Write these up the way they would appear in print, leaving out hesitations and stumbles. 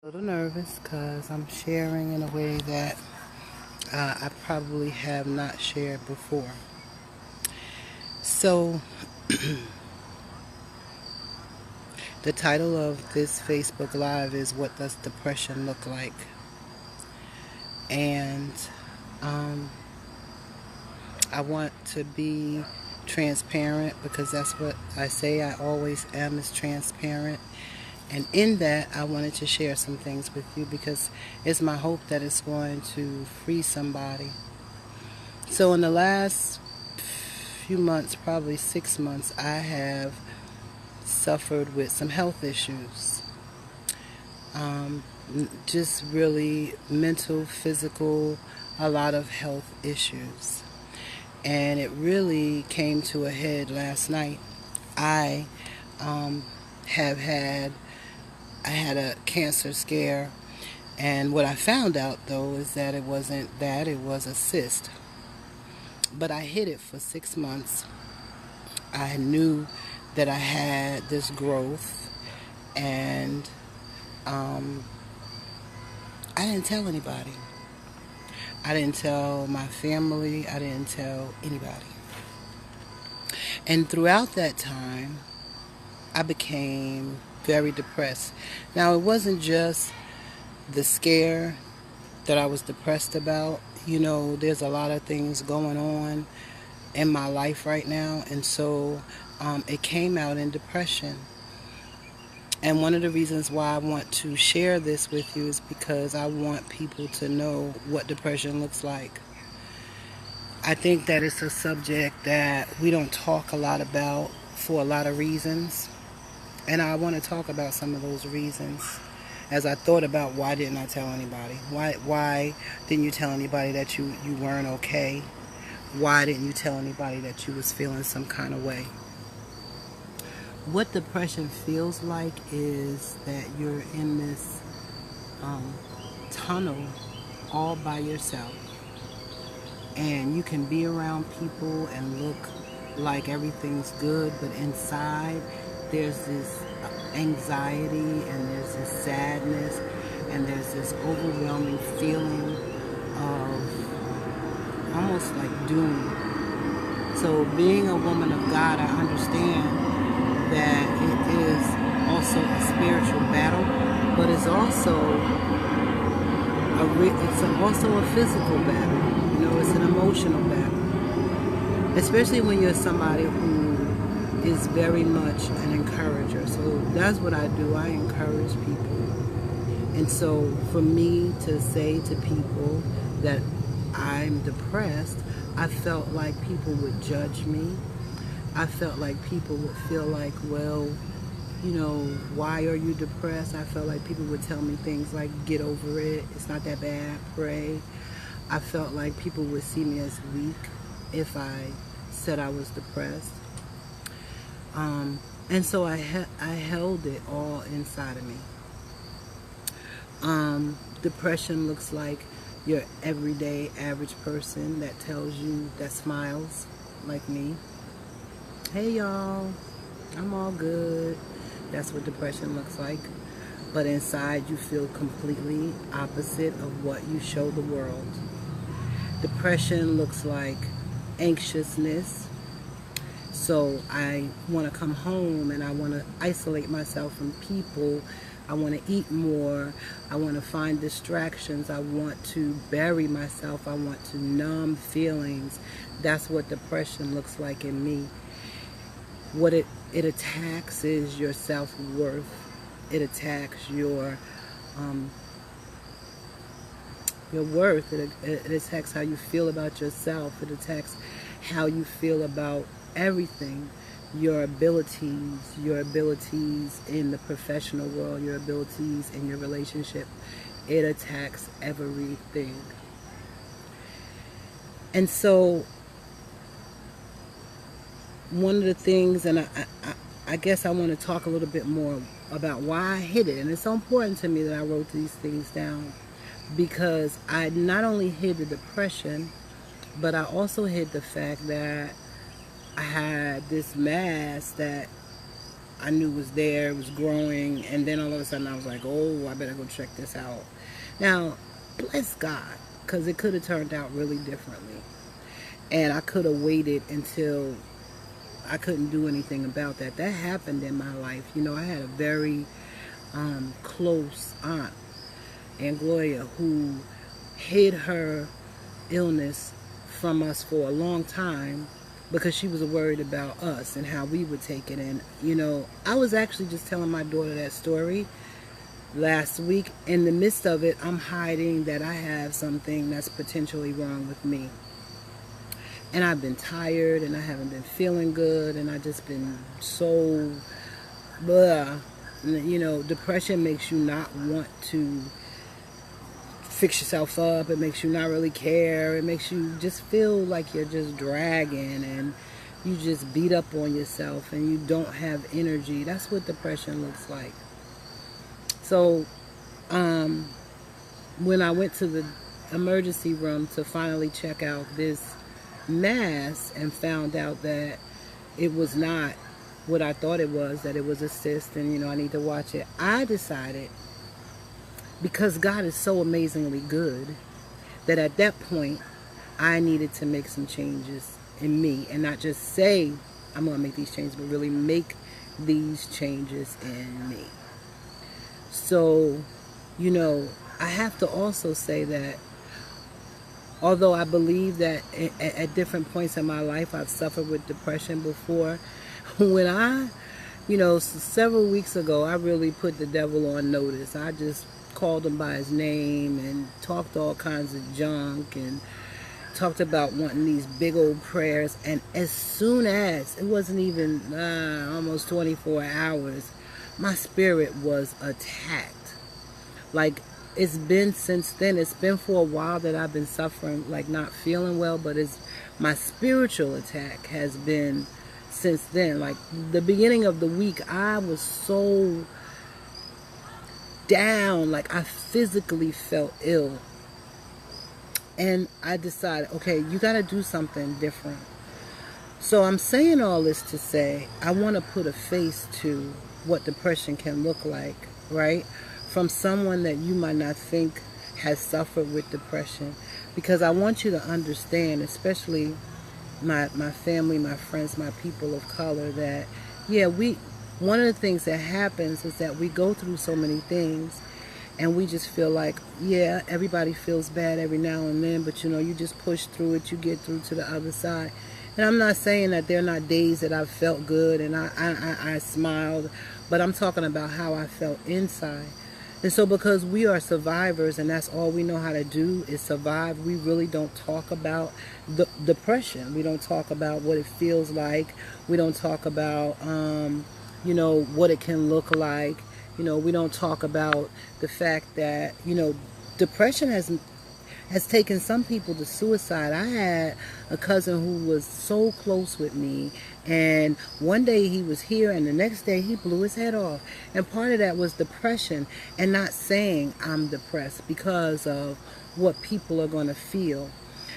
A little nervous because I'm sharing in a way that I probably have not shared before. So, the title of this Facebook Live is What Does Depression Look Like? And um, I want to be transparent because that's what I say. I always am, is transparent. And in that, I wanted to share some things with you because it's my hope that it's going to free somebody. So in the last few months, probably 6 months, I have suffered with some health issues. Just really mental, physical, a lot of health issues. And it really came to a head last night. I um, have had I had a cancer scare, and what I found out though is that it wasn't that, it was a cyst. But I hid it for 6 months. I knew that I had this growth, and um, I didn't tell anybody. I didn't tell my family. I didn't tell anybody. And throughout that time, I became very depressed. Now, it wasn't just the scare that I was depressed about. You know, there's a lot of things going on in my life right now, and so it came out in depression. And one of the reasons why I want to share this with you is because I want people to know what depression looks like. I think that it's a subject that we don't talk a lot about for a lot of reasons. And I want to talk about some of those reasons. As I thought about why didn't I tell anybody? Why didn't you tell anybody that you weren't okay? Why didn't you tell anybody that you was feeling some kind of way? What depression feels like is that you're in this tunnel all by yourself. And you can be around people and look like everything's good, but inside there's this anxiety and there's this sadness and there's this overwhelming feeling of almost like doom. So being a woman of God, I understand that it is also a spiritual battle, but it's also a physical battle. You know, it's an emotional battle, especially when you're somebody who is very much an encourager. So that's what I do. I encourage people. And so for me to say to people that I'm depressed, I felt like people would judge me. I felt like people would feel like, well, you know, why are you depressed? I felt like people would tell me things like, get over it. It's not that bad. Pray. I felt like people would see me as weak if I said I was depressed. And so I held it all inside of me. Depression looks like your everyday average person that tells you, that smiles like me. Hey y'all, I'm all good. That's what depression looks like. But inside you feel completely opposite of what you show the world. Depression looks like anxiousness. So I want to come home and I want to isolate myself from people. I want to eat more. I want to find distractions. I want to bury myself. I want to numb feelings. That's what depression looks like in me. What it attacks is your self-worth. It attacks your worth. It attacks how you feel about yourself. It attacks how you feel about everything. Your abilities in the professional world, your abilities in your relationship. It attacks everything. And so one of the things, and I guess I want to talk a little bit more about why I hid it. And it's so important to me that I wrote these things down, because I not only hid the depression, but I also hid the fact that I had this mask that I knew was there, it was growing, and then all of a sudden I was like, oh, I better go check this out. Now, bless God, because it could have turned out really differently. And I could have waited until I couldn't do anything about that. That happened in my life. You know, I had a very close aunt, Aunt Gloria, who hid her illness from us for a long time because she was worried about us and how we would take it. And, you know, I was actually just telling my daughter that story last week. In the midst of it, I'm hiding that I have something that's potentially wrong with me. And I've been tired and I haven't been feeling good and I just been so blah. You know, depression makes you not want to fix yourself up. It makes you not really care. It makes you just feel like you're just dragging and you just beat up on yourself and you don't have energy. That's what depression looks like. So when I went to the emergency room to finally check out this mass and found out that it was not what I thought it was, that it was a cyst and, you know, I need to watch it, I decided, because God is so amazingly good, that at that point I needed to make some changes in me and not just say I'm going to make these changes, but really make these changes in me. So, you know, I have to also say that although I believe that at different points in my life I've suffered with depression before, when I, you know, several weeks ago, I really put the devil on notice. I just called him by his name and talked all kinds of junk and talked about wanting these big old prayers. And as soon as, it wasn't even almost 24 hours, my spirit was attacked. Like, it's been since then. It's been for a while that I've been suffering, like not feeling well, but my spiritual attack has been since then. Like the beginning of the week, I was so down, like I physically felt ill. And I decided, okay, you got to do something different. So I'm saying all this to say, I want to put a face to what depression can look like, right? From someone that you might not think has suffered with depression. Because I want you to understand, especially my family, my friends, my people of color, that, yeah, one of the things that happens is that we go through so many things and we just feel like, yeah, everybody feels bad every now and then, but you know, you just push through it, you get through to the other side. And I'm not saying that there are not days that I've felt good and I smiled, but I'm talking about how I felt inside. And so because we are survivors and that's all we know how to do is survive, we really don't talk about the depression. We don't talk about what it feels like. We don't talk about, you know, what it can look like. You know, we don't talk about the fact that, you know, depression has taken some people to suicide. I had a cousin who was so close with me, and one day he was here and the next day he blew his head off. And part of that was depression and not saying I'm depressed because of what people are going to feel.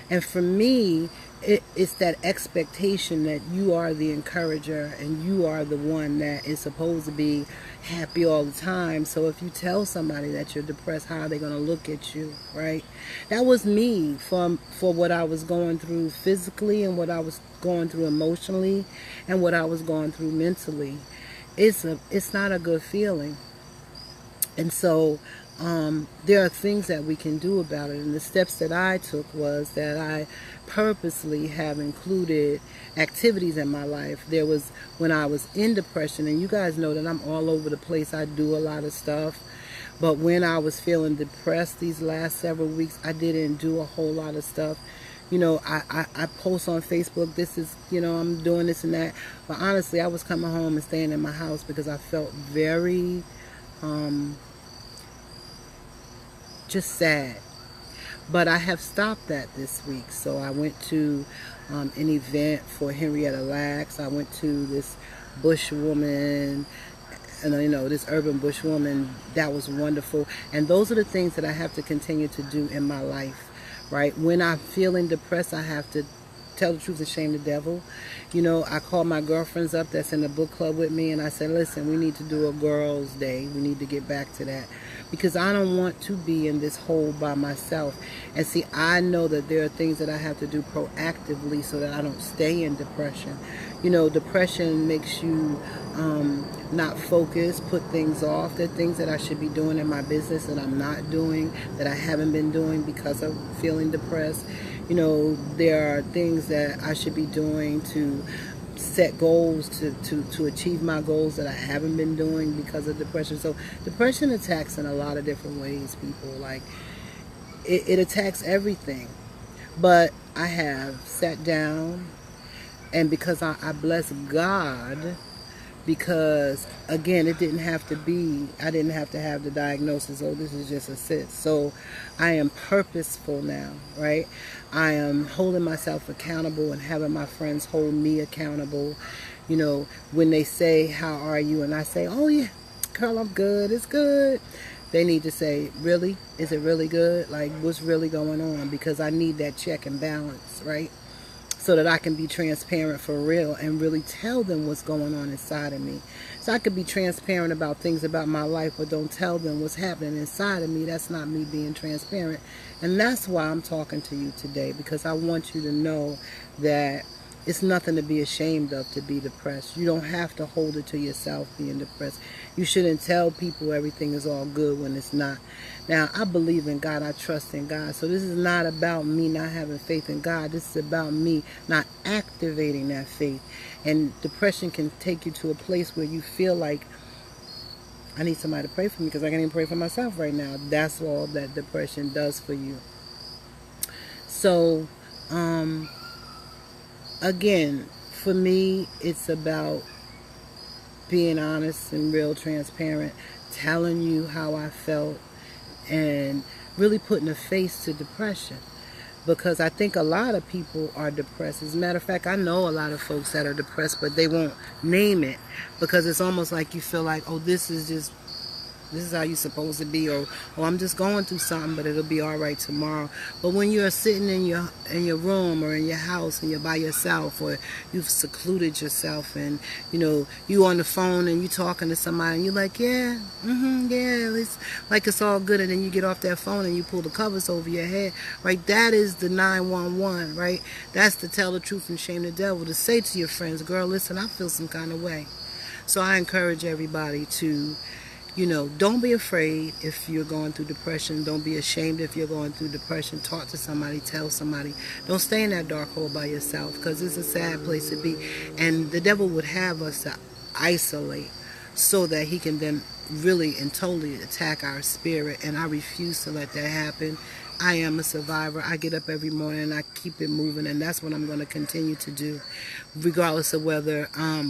And for me, it's that expectation that you are the encourager and you are the one that is supposed to be happy all the time. So if you tell somebody that you're depressed, how are they going to look at you, right? That was me for what I was going through physically and what I was going through emotionally and what I was going through mentally. It's not a good feeling. And so there are things that we can do about it. And the steps that I took was that I purposely have included activities in my life. There was when I was in depression, and you guys know that I'm all over the place. I do a lot of stuff. But when I was feeling depressed these last several weeks, I didn't do a whole lot of stuff. You know, I post on Facebook, this is, you know, I'm doing this and that. But honestly, I was coming home and staying in my house because I felt very just sad. But I have stopped that this week. So I went to an event for Henrietta Lacks. I went to this bush woman, and you know, this urban bush woman. That was wonderful. And those are the things that I have to continue to do in my life, right? When I'm feeling depressed, I have to Tell the Truth and Shame the Devil. You know, I called my girlfriends up that's in the book club with me, and I said, listen, we need to do a girls' day. We need to get back to that. Because I don't want to be in this hole by myself. And see, I know that there are things that I have to do proactively so that I don't stay in depression. You know, depression makes you not focus, put things off. There are things that I should be doing in my business that I'm not doing, that I haven't been doing because of feeling depressed. You know, there are things that I should be doing to set goals to achieve my goals that I haven't been doing because of depression. So depression attacks in a lot of different ways, people. Like, it attacks everything. But I have sat down, and because I bless God, because again, it didn't have to be, I didn't have to have the diagnosis, oh, this is just a cyst. So I am purposeful now, right? I am holding myself accountable and having my friends hold me accountable. You know, when they say, how are you? And I say, oh yeah, girl, I'm good, it's good. They need to say, really? Is it really good? Like, what's really going on? Because I need that check and balance, right? So that I can be transparent for real and really tell them what's going on inside of me. So I could be transparent about things about my life, but don't tell them what's happening inside of me. That's not me being transparent. And that's why I'm talking to you today, because I want you to know that it's nothing to be ashamed of to be depressed. You don't have to hold it to yourself being depressed. You shouldn't tell people everything is all good when it's not. Now, I believe in God. I trust in God. So this is not about me not having faith in God. This is about me not activating that faith. And depression can take you to a place where you feel like, I need somebody to pray for me because I can't even pray for myself right now. That's all that depression does for you. So, again, for me, it's about being honest and real transparent, telling you how I felt, and really putting a face to depression. Because I think a lot of people are depressed. As a matter of fact, I know a lot of folks that are depressed, but they won't name it because it's almost like you feel like, oh, this is how you're supposed to be, or I'm just going through something, but it'll be all right tomorrow. But when you're sitting in your room or in your house and you're by yourself, or you've secluded yourself, and you know you on the phone and you talking to somebody and you're like, yeah, it's like it's all good, and then you get off that phone and you pull the covers over your head, right? That is the 911, right? That's to tell the truth and shame the devil, to say to your friends, girl, listen, I feel some kind of way. So I encourage everybody to, you know, don't be afraid if you're going through depression. Don't be ashamed if you're going through depression. Talk to somebody, tell somebody. Don't stay in that dark hole by yourself, because it's a sad place to be. And the devil would have us to isolate so that he can then really and totally attack our spirit. And I refuse to let that happen. I am a survivor. I get up every morning and I keep it moving, and that's what I'm going to continue to do, regardless of whether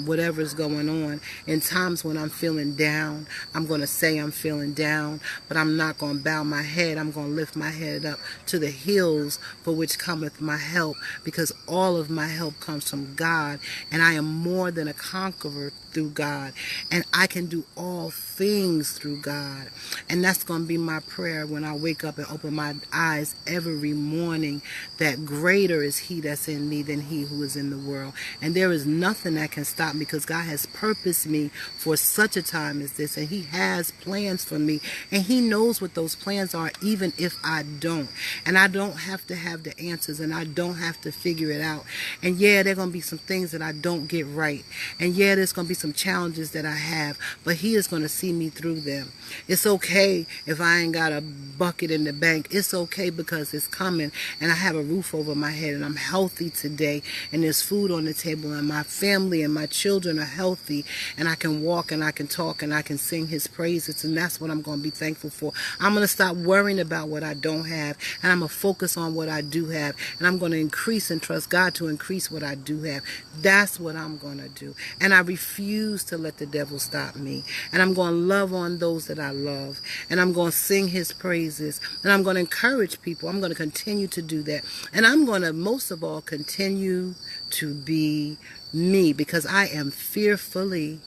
whatever's going on. In times when I'm feeling down, I'm going to say I'm feeling down, but I'm not going to bow my head. I'm going to lift my head up to the hills for which cometh my help, because all of my help comes from God, and I am more than a conqueror through God, and I can do all things through God. And that's going to be my prayer when I wake up and open my eyes every morning, that greater is he that's in me than he who is in the world. And there is nothing that can stop me, because God has purposed me for such a time as this, and he has plans for me, and he knows what those plans are, even if I don't. And I don't have to have the answers, and I don't have to figure it out. And yeah, there are going to be some things that I don't get right, and yeah, there's going to be some challenges that I have, but he is going to see me through them. It's okay if I ain't got a bucket in the bank. It's okay, because it's coming, and I have a roof over my head, and I'm healthy today, and there's food on the table, and my family and my children are healthy, and I can walk and I can talk and I can sing his praises, and that's what I'm going to be thankful for. I'm going to stop worrying about what I don't have, and I'm going to focus on what I do have, and I'm going to increase and trust God to increase what I do have. That's what I'm going to do, and I refuse to let the devil stop me, and I'm going to love on those that I love, and I'm going to sing his praises, and I'm going to encourage people. I'm going to continue to do that, and I'm going to most of all continue to be me, because I am fearfully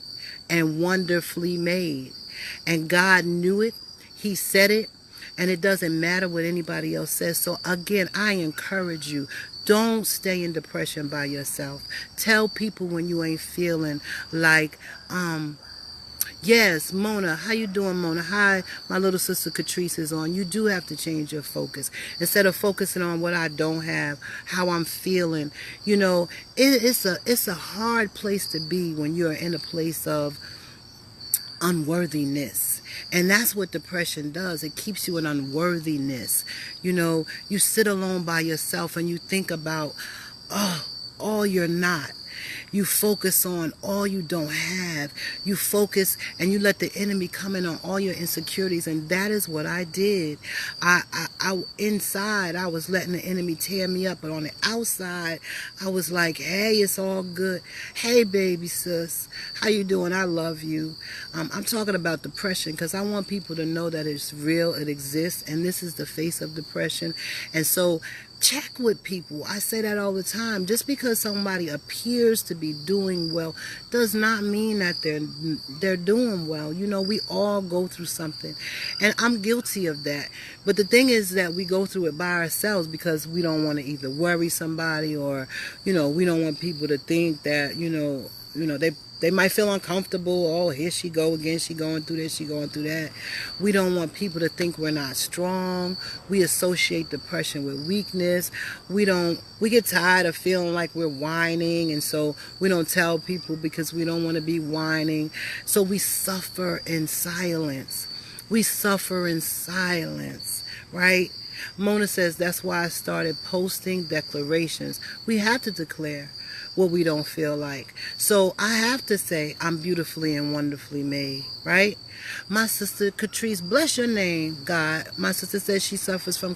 and wonderfully made, and God knew it. He said it, and it doesn't matter what anybody else says. So again, I encourage you, don't stay in depression by yourself. Tell people when you ain't feeling like, yes, Mona, how you doing, Mona? Hi, my little sister Catrice is on. You do have to change your focus. Instead of focusing on what I don't have, how I'm feeling, it's a hard place to be when you're in a place of unworthiness. And that's what depression does. It keeps you in unworthiness. You sit alone by yourself and you think about, all you're not. You focus on all you don't have. You focus and you let the enemy come in on all your insecurities. And that is what I did. I inside, I was letting the enemy tear me up. But on the outside, I was like, hey, it's all good. Hey, baby sis, how you doing? I love you. I'm talking about depression because I want people to know that it's real, it exists, and this is the face of depression. And so check with people. I say that all the time. Just because somebody appears to be doing well does not mean that they're doing well. We all go through something, and I'm guilty of that. But the thing is that we go through it by ourselves because we don't want to either worry somebody, or we don't want people to think that they might feel uncomfortable. Oh, here she go again. She going through this. She going through that. We don't want people to think we're not strong. We associate depression with weakness. We get tired of feeling like we're whining. And so we don't tell people because we don't want to be whining. So we suffer in silence. We suffer in silence, right? Mona says that's why I started posting declarations. We have to declare what we don't feel like. So I have to say I'm beautifully and wonderfully made, right? My sister Catrice, bless your name, God. My sister says she suffers from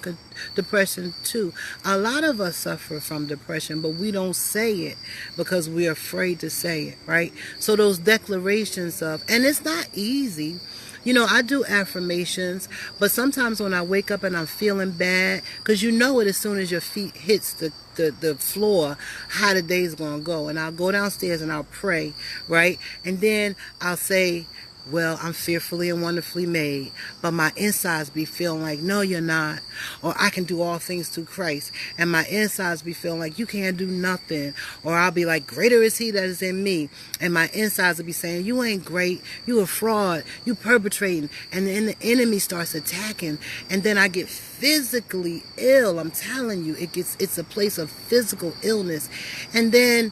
depression too. A lot of us suffer from depression, but we don't say it because we're afraid to say it, right? So those declarations and it's not easy. I do affirmations, but sometimes when I wake up and I'm feeling bad, because it as soon as your feet hits the floor, how the day's going to go. And I'll go downstairs and I'll pray, right? And then I'll say, well, I'm fearfully and wonderfully made, but my insides be feeling like, no, you're not. Or I can do all things through Christ. And my insides be feeling like you can't do nothing. Or I'll be like, greater is he that is in me. And my insides will be saying, you ain't great. You a fraud. You perpetrating. And then the enemy starts attacking. And then I get physically ill. I'm telling you, it's a place of physical illness. And then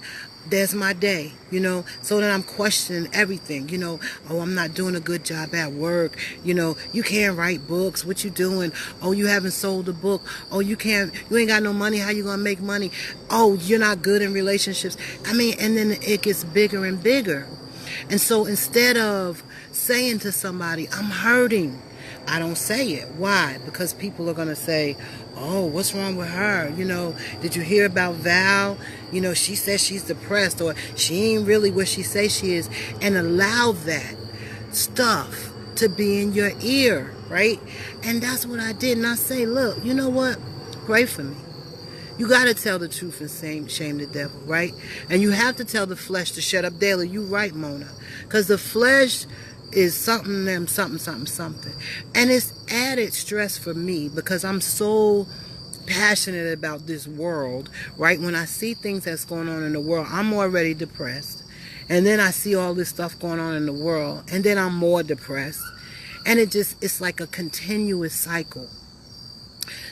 there's my day, so then I'm questioning everything, oh, I'm not doing a good job at work, you can't write books, what you doing? Oh, you haven't sold a book. Oh, you ain't got no money, how you gonna make money? Oh, you're not good in relationships. And then it gets bigger and bigger. And so instead of saying to somebody, I'm hurting, I don't say it. Why? Because people are going to say, oh, what's wrong with her? Did you hear about Val? She says she's depressed, or she ain't really what she says she is. And allow that stuff to be in your ear, right? And that's what I did. And I say, look, you know what? Pray for me. You got to tell the truth and shame the devil, right? And you have to tell the flesh to shut up daily. You right, Mona. Because the flesh is something. And it's added stress for me because I'm so passionate about this world, right? When I see things that's going on in the world, I'm already depressed. And then I see all this stuff going on in the world, and then I'm more depressed. And it's like a continuous cycle.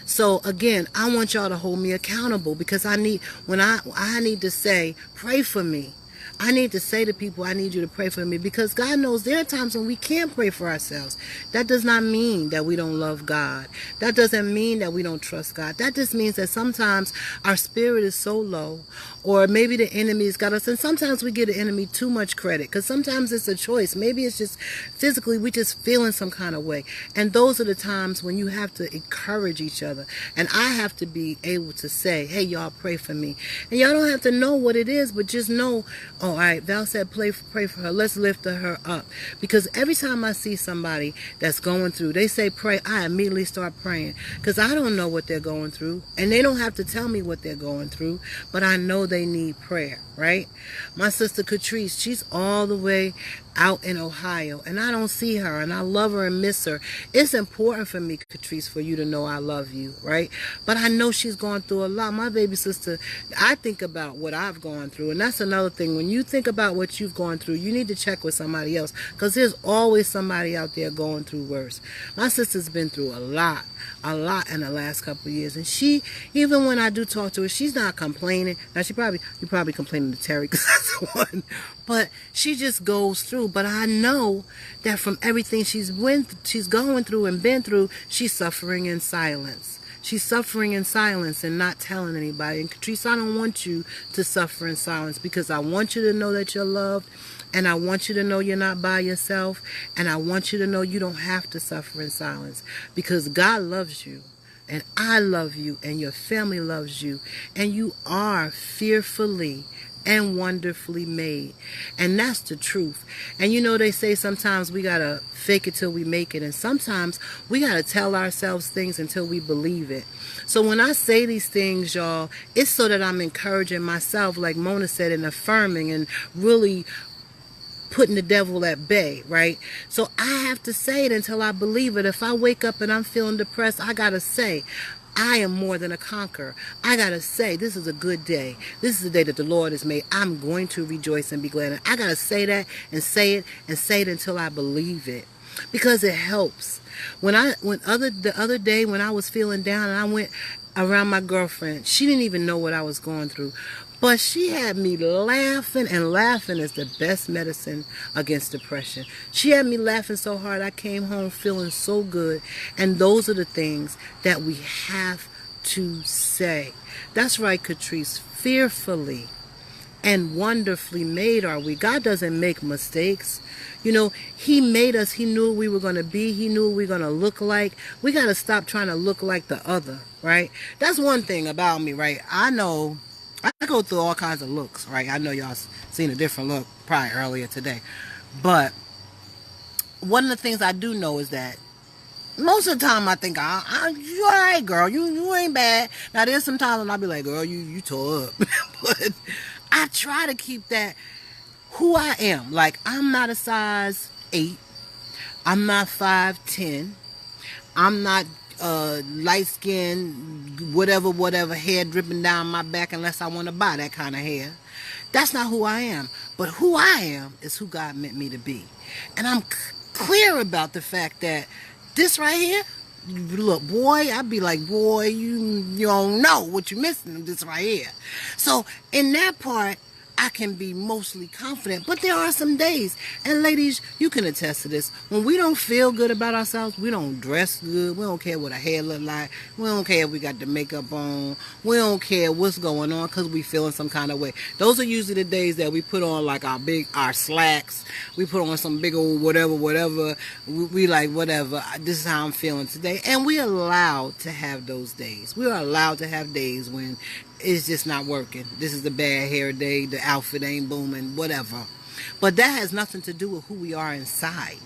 So again, I want y'all to hold me accountable because I need to say, pray for me. I need to say to people, I need you to pray for me, because God knows there are times when we can't pray for ourselves. That does not mean that we don't love God. That doesn't mean that we don't trust God. That just means that sometimes our spirit is so low, or maybe the enemy's got us, and sometimes we give the enemy too much credit, because sometimes it's a choice. Maybe it's just physically we just feeling some kind of way. And those are the times when you have to encourage each other. And I have to be able to say, hey, y'all pray for me. And y'all don't have to know what it is, but just know, oh, all right, Val said pray for her. Let's lift her up. Because every time I see somebody that's going through, they say pray, I immediately start praying. Because I don't know what they're going through. And they don't have to tell me what they're going through. But I know they need prayer, right? My sister Catrice, she's all the way out in Ohio and I don't see her and I love her and miss her, it's important for me, Catrice, for you to know I love you, right? But I know she's going through a lot. My baby sister, I think about what I've gone through, and that's another thing. When you think about what you've gone through, you need to check with somebody else, because there's always somebody out there going through worse. My sister's been through a lot in the last couple of years, and she, even when I do talk to her, she's not complaining. Now you're probably complaining to Terry because that's the one, but she just goes through. But I know that from everything she's going through and been through, she's suffering in silence. She's suffering in silence and not telling anybody. And Catrice, I don't want you to suffer in silence, because I want you to know that you're loved, and I want you to know you're not by yourself, and I want you to know you don't have to suffer in silence, because God loves you, and I love you, and your family loves you, and you are fearfully and wonderfully made. And that's the truth. And you know, they say sometimes we gotta fake it till we make it, and sometimes we gotta tell ourselves things until we believe it. So when I say these things, y'all, it's so that I'm encouraging myself, like Mona said, and affirming and really putting the devil at bay, right? So I have to say it until I believe it. If I wake up and I'm feeling depressed, I gotta say, I am more than a conqueror. I gotta say, this is a good day. This is the day that the Lord has made. I'm going to rejoice and be glad. And I gotta say that and say it until I believe it, because it helps. The other day when I was feeling down and I went around my girlfriend, she didn't even know what I was going through, but she had me laughing, and laughing is the best medicine against depression. She had me laughing so hard I came home feeling so good. And those are the things that we have to say. That's right, Catrice. Fearfully and wonderfully made are we. God doesn't make mistakes. You know, He made us. He knew what we were going to be. He knew what we were going to look like. We got to stop trying to look like the other, right? That's one thing about me, right? I know I go through all kinds of looks, right? I know y'all seen a different look probably earlier today. But one of the things I do know is that most of the time I think, you all right, girl. You ain't bad. Now, there's some times when I'll be like, girl, you tore up. But I try to keep that who I am. Like, I'm not a size 8. I'm not 5'10". I'm not light skin, whatever, hair dripping down my back, unless I want to buy that kind of hair. That's not who I am. But who I am is who God meant me to be. And I'm clear about the fact that this right here, look, boy, I'd be like, boy, you don't know what you're missing, this right here. So in that part, I can be mostly confident. But there are some days, and ladies, you can attest to this, when we don't feel good about ourselves, we don't dress good, we don't care what our hair look like, we don't care if we got the makeup on, we don't care what's going on, because we feeling some kind of way. Those are usually the days that we put on like our slacks, we put on some big old whatever, we like whatever, this is how I'm feeling today. And we're allowed to have those days. We are allowed to have days when it's just not working. This is the bad hair day, the outfit ain't booming, whatever. But that has nothing to do with who we are inside.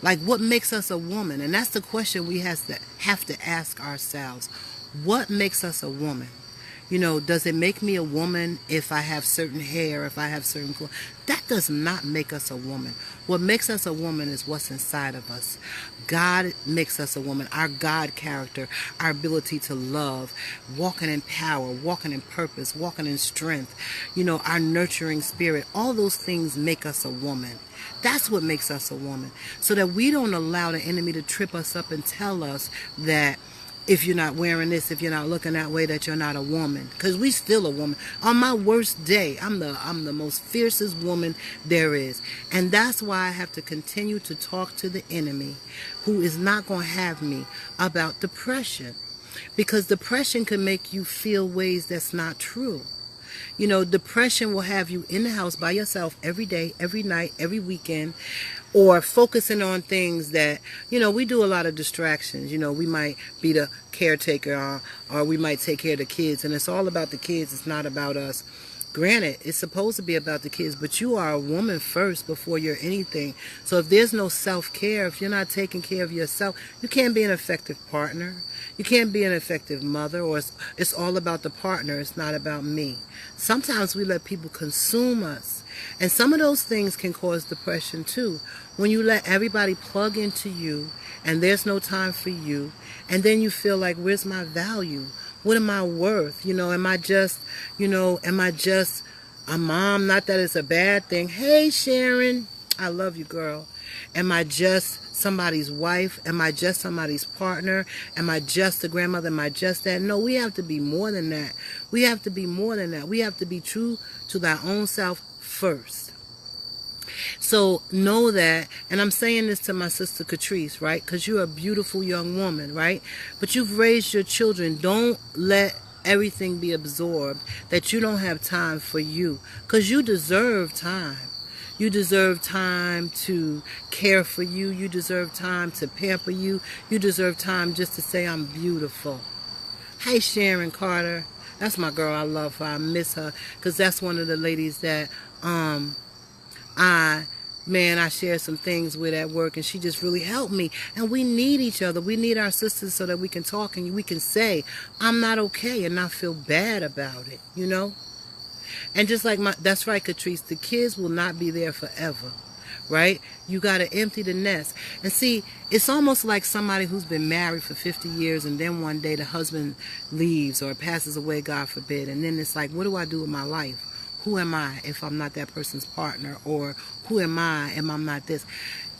Like, what makes us a woman? And that's the question we have to ask ourselves. What makes us a woman? You know, does it make me a woman if I have certain hair, if I have certain clothes? That does not make us a woman. What makes us a woman is what's inside of us. God makes us a woman. Our God character, our ability to love, walking in power, walking in purpose, walking in strength, you know, our nurturing spirit, all those things make us a woman. That's what makes us a woman. So that we don't allow the enemy to trip us up and tell us that if you're not wearing this, if you're not looking that way, that you're not a woman. Because we still a woman. On my worst day, I'm the most fiercest woman there is. And that's why I have to continue to talk to the enemy, who is not going to have me, about depression. Because depression can make you feel ways that's not true. You know, depression will have you in the house by yourself every day, every night, every weekend, or focusing on things that, you know, we do a lot of distractions. You know, we might be the caretaker, or we might take care of the kids, and it's all about the kids. It's not about us. Granted, it's supposed to be about the kids, but you are a woman first before you're anything. So if there's no self-care, if you're not taking care of yourself, you can't be an effective partner. You can't be an effective mother, or it's all about the partner. It's not about me. Sometimes we let people consume us, And some of those things can cause depression too. When you let everybody plug into you and there's no time for you, and then you feel like, where's my value? What am I worth? Am I just, a mom? Not that it's a bad thing. Hey, Sharon, I love you, girl. Am I just somebody's wife? Am I just somebody's partner? Am I just a grandmother? Am I just that? No, we have to be more than that. We have to be more than that. We have to be true to our own self first. So know that, and I'm saying this to my sister Catrice, right? Because you're a beautiful young woman, right? But you've raised your children. Don't let everything be absorbed that you don't have time for you, because you deserve time. You deserve time to care for you. You deserve time to pamper you. You deserve time just to say, I'm beautiful. Hey, Sharon Carter. That's my girl. I love her. I miss her, because that's one of the ladies that I shared some things with at work, and she just really helped me. And we need each other. We need our sisters so that we can talk and we can say, I'm not okay, and not feel bad about it, And just like that's right, Catrice, the kids will not be there forever, right? You got to empty the nest. And see, it's almost like somebody who's been married for 50 years and then one day the husband leaves or passes away, God forbid. And then it's like, what do I do with my life? Who am I if I'm not that person's partner? Or who am I if I'm not this?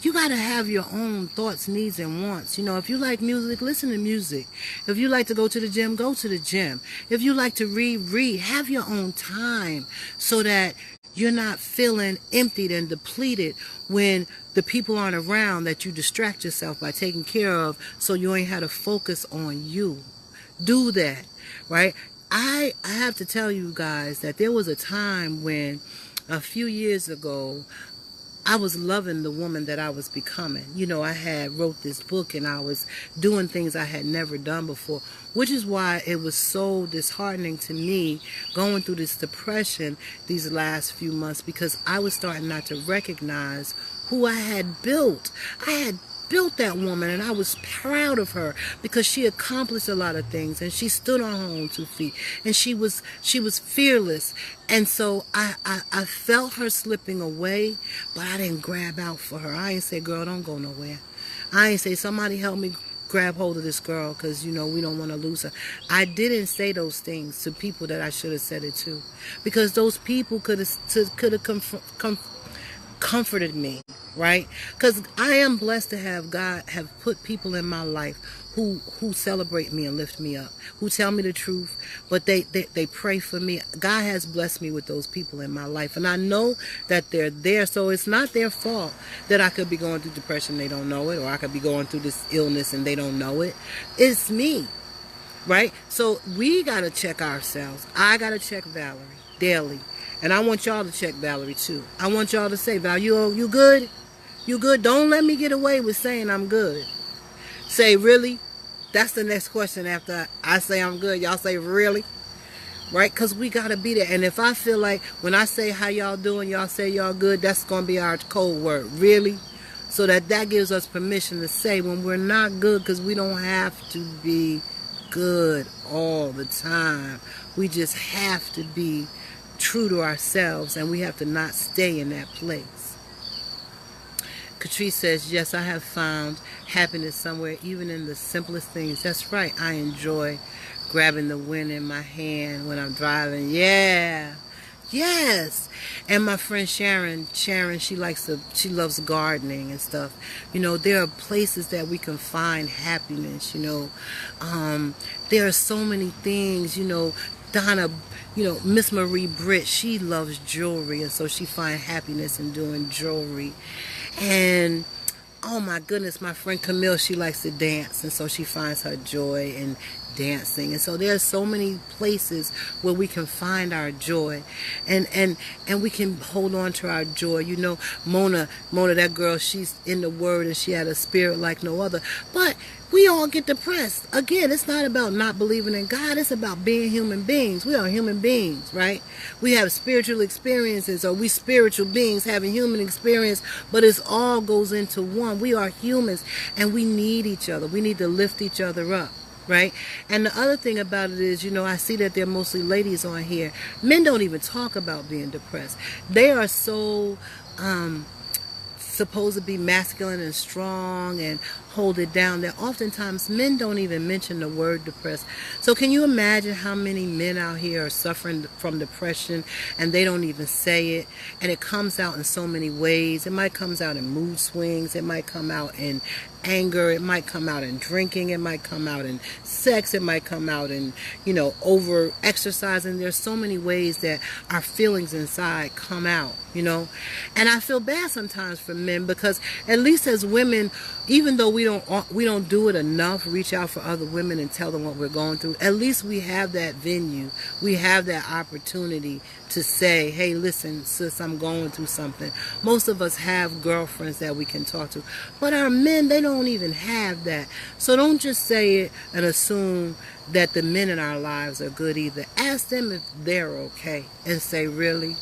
You got to have your own thoughts, needs, and wants. If you like music, listen to music. If you like to go to the gym, go to the gym. If you like to read. Have your own time so that you're not feeling emptied and depleted when the people aren't around, that you distract yourself by taking care of, so you ain't had to focus on you. Do that, right? I have to tell you guys that there was a time when, a few years ago, I was loving the woman that I was becoming. I had wrote this book and I was doing things I had never done before, which is why it was so disheartening to me going through this depression these last few months, because I was starting not to recognize who I had built. I had built that woman, and I was proud of her because she accomplished a lot of things, and she stood on her own 2 feet, and she was fearless. And so I felt her slipping away, but I didn't grab out for her. I ain't say, girl, don't go nowhere. I ain't say, somebody help me grab hold of this girl, because we don't want to lose her. I didn't say those things to people that I should have said it to, because those people could have comforted me, right? Because I am blessed to have God have put people in my life who celebrate me and lift me up, who tell me the truth, but they pray for me. God has blessed me with those people in my life, and I know that they're there. So it's not their fault that I could be going through depression, they don't know it, or I could be going through this illness and they don't know it. It's me, right? So we got to check ourselves. I got to check Valerie daily. And I want y'all to check Valerie too. I want y'all to say, Val, you good? You good? Don't let me get away with saying I'm good. Say, really? That's the next question after I say I'm good. Y'all say, really? Right? Because we got to be there. And if I feel like when I say how y'all doing, y'all say y'all good, that's going to be our code word. Really? So that gives us permission to say when we're not good, because we don't have to be good all the time. We just have to be true to ourselves, and we have to not stay in that place. Catrice says, yes, I have found happiness somewhere, even in the simplest things. That's right. I enjoy grabbing the wind in my hand when I'm driving. Yeah. Yes. And my friend Sharon, she loves gardening and stuff. There are places that we can find happiness, there are so many things, Donna, Miss Marie Britt, she loves jewelry, and so she finds happiness in doing jewelry. And oh my goodness, my friend Camille, she likes to dance, and so she finds her joy in dancing. And so there's so many places where we can find our joy, and we can hold on to our joy. Mona, that girl, she's in the Word, and she had a spirit like no other. But we all get depressed. Again, it's not about not believing in God. It's about being human beings. We are human beings, right? We have spiritual experiences, or we spiritual beings having human experience, but it all goes into one. We are humans, and we need each other. We need to lift each other up. right? And the other thing about it is, I see that there are mostly ladies on here. Men don't even talk about being depressed. They are so supposed to be masculine and strong and hold it down, that oftentimes men don't even mention the word depressed. So can you imagine how many men out here are suffering from depression and they don't even say it? And it comes out in so many ways. It might come out in mood swings. It might come out in anger. It might come out in drinking. It might come out in sex. It might come out in, over exercising. There's so many ways that our feelings inside come out, And I feel bad sometimes for men, because at least as women, even though we don't do it enough, reach out for other women and tell them what we're going through, at least we have that venue. We have that opportunity to say, hey, listen, sis, I'm going through something. Most of us have girlfriends that we can talk to, but our men, they don't even have that. So don't just say it and assume that the men in our lives are good either. Ask them if they're okay and say, really?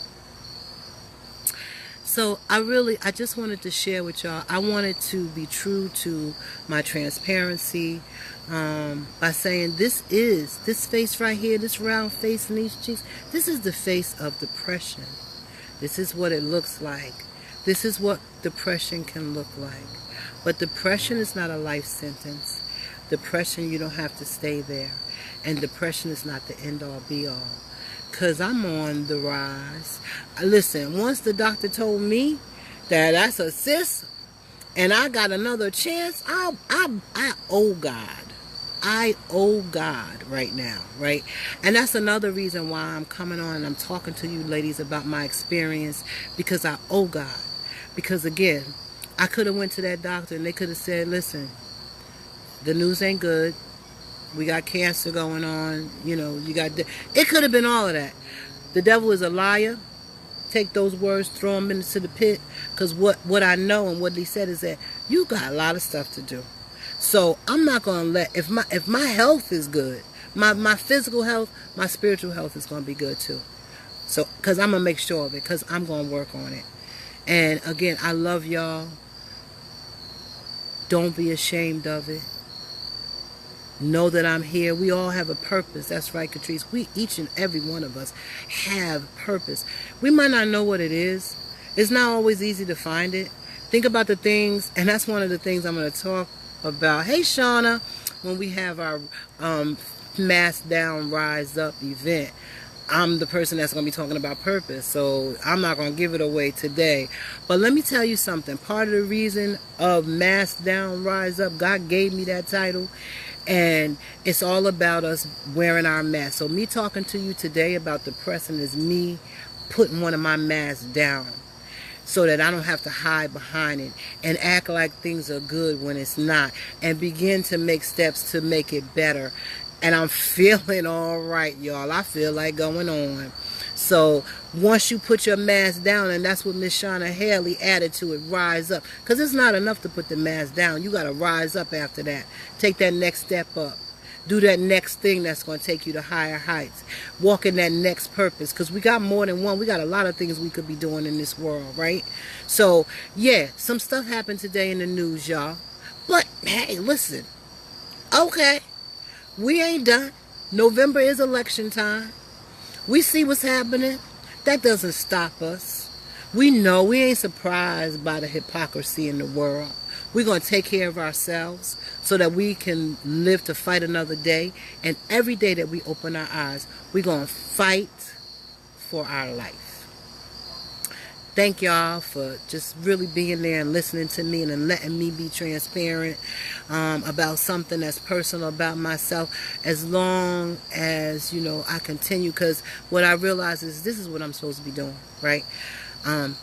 So I just wanted to share with y'all. I wanted to be true to my transparency by saying this face right here, this round face and these cheeks, this is the face of depression. This is what it looks like. This is what depression can look like. But depression is not a life sentence. Depression, you don't have to stay there. And depression is not the end-all, be-all. Because I'm on the rise. Listen, once the doctor told me that that's a cyst and I got another chance, I owe God. I owe God right now, right? And that's another reason why I'm coming on and I'm talking to you ladies about my experience, because I owe God. Because again, I could have went to that doctor and they could have said, listen, the news ain't good. We got cancer going on, you got... It could have been all of that. The devil is a liar. Take those words, throw them into the pit. Because what I know and what he said is that you got a lot of stuff to do. So I'm not going to let... If my health is good, my physical health, my spiritual health is going to be good too. So, because I'm going to make sure of it. Because I'm going to work on it. And again, I love y'all. Don't be ashamed of it. Know that I'm here. We all have a purpose. That's right, Catrice. We, each and every one of us, have purpose. We might not know what it is. It's not always easy to find it. Think about the things, and that's one of the things I'm going to talk about. Hey, Shauna, when we have our Mask Down, Rise Up event, I'm the person that's going to be talking about purpose. So I'm not going to give it away today. But let me tell you something. Part of the reason of Mask Down, Rise Up, God gave me that title. And it's all about us wearing our mask. So me talking to you today about depression is me putting one of my masks down so that I don't have to hide behind it and act like things are good when it's not, and begin to make steps to make it better. And I'm feeling all right, y'all. I feel like going on. So once you put your mask down, and that's what Miss Shauna Haley added to it, rise up. Because it's not enough to put the mask down. You got to rise up after that. Take that next step up. Do that next thing that's going to take you to higher heights. Walk in that next purpose. Because we got more than one. We got a lot of things we could be doing in this world, right? So, yeah, some stuff happened today in the news, y'all. But, hey, listen. Okay. We ain't done. November is election time. We see what's happening. That doesn't stop us. We know. We ain't surprised by the hypocrisy in the world. We're going to take care of ourselves so that we can live to fight another day. And every day that we open our eyes, we're going to fight for our life. Thank y'all for just really being there and listening to me and letting me be transparent about something that's personal about myself, as long as, I continue, because what I realize is this is what I'm supposed to be doing, right? And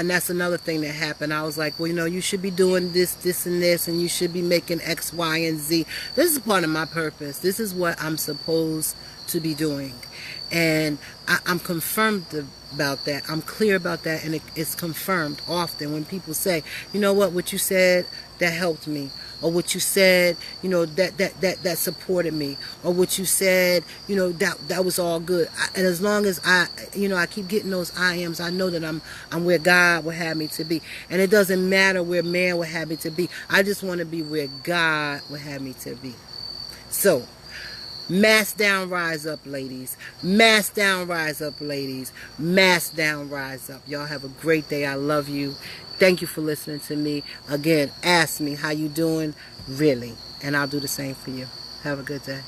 that's another thing that happened. I was like, well, you should be doing this, this, and this, and you should be making X, Y, and Z. This is part of my purpose. This is what I'm supposed to be doing. And I'm confirmed about that. I'm clear about that, and it's confirmed often when people say, you know what you said, that helped me, or what you said, that supported me, or what you said, that was all good. And as long as I keep getting those I ams, I know that I'm where God would have me to be. And it doesn't matter where man would have me to be. I just want to be where God would have me to be. So, mask down, rise up, ladies. Mask down, rise up, ladies. Mask down, rise up. Y'all have a great day. I love you. Thank you for listening to me. Again, ask me how you doing, really. And I'll do the same for you. Have a good day.